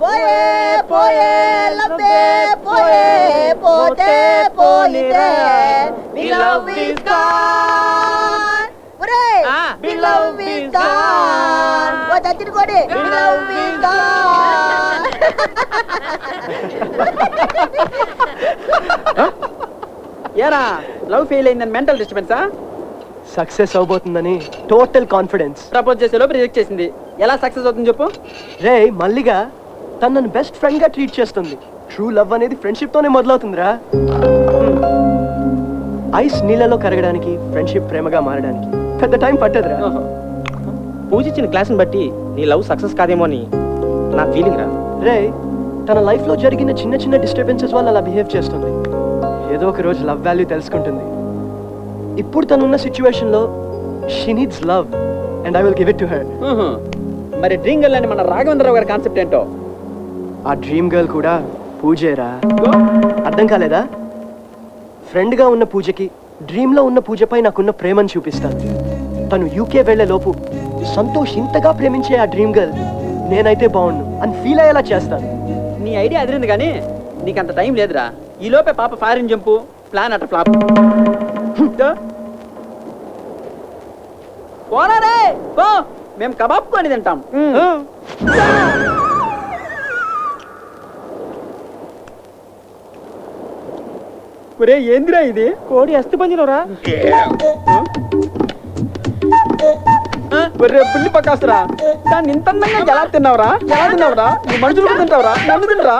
పోయే పోయే లవ్వే పోయే పోతే పోయితే మీ లవ్ ఇస్ గాన్ ఒరేయ్ మీ లవ్ ఇస్ గాన్ ఓ దత్తిని కొడి మీ లవ్ ఇస్ గాన్ ఏరా లవ్ ఫెయిల్ అయిందని మెంటల్ డిస్టర్బెన్సా? సక్సెస్ అవబోతుందని టోటల్ కాన్ఫిడెన్స్. ప్రపోజ్ చేసే లోపు రిజెక్ట్ చేసింది. ఎలా సక్సెస్ అవుతుంది చెప్పు? రే మల్లిగా తను నన్ను బెస్ట్ ఫ్రెండ్ గా ట్రీట్ చేస్తుంది. ట్రూ లవ్ అనేది ఫ్రెండ్షిప్ తోనే మొదలవుతుందిరా. ఐస్ నీళ్ళలో కరగడానికి, ఫ్రెండ్షిప్ ప్రేమగా మారడానికి పెద్ద టైం పట్టదురా. పూజ ఇచ్చిన క్లాస్ని బట్టి నీ లవ్ సక్సెస్ కాదేమో అని నా ఫీలింగ్ రా. రే తన లైఫ్ లో జరిగిన చిన్న చిన్న డిస్టర్బెన్సెస్ వల్ల అలా బిహేవ్ చేస్తుంది. ఏదో ఒక రోజు లవ్ వాల్యూ తెలుసుకుంటుంది. ఇప్పుడు తనున్న సిచ్యువేషన్ లో she needs love and I will give it to her. మరి డ్రీమ్ గర్ల్ అని మన రాఘవేంద్రరావు గారి కాన్సెప్ట్ ఏంటో? ఆ డ్రీమ్ గర్ల్ కూడా పూజేరా. అర్థం కాలేదా? ఫ్రెండ్ గా ఉన్న పూజకి డ్రీమ్ లో ఉన్న పూజపై నాకున్న ప్రేమను చూపిస్తాను. తను యూకే వెళ్లే లోపు సంతోష్ ఇంతగా ప్రేమించే ఆ డ్రీమ్ గర్ల్ నేనైతే బాగుండు అని ఫీల్ అయ్యేలా చేస్తాను. నీ ఐడియా అదిరింది కానీ నీకు అంత టైం లేదురా. ఈ లోపే పాప ఫారిన్ జంపు ప్లాన్ అట్ట ఫ్లాప్. పోరా రే పో, మేము కబాబ్ కొని తింటాం. ఒరే ఏందిరా ఇది? కోడి అస్థి పంజరంరా. ఒరే పుల్లి పక్కాసరా, దాన్ని ఇంత అందంగా ఎలా తిన్నావురా? ఎలా తిన్నావురా? నువ్వు మనుషులు తింటావురా? నన్ను తింటరా?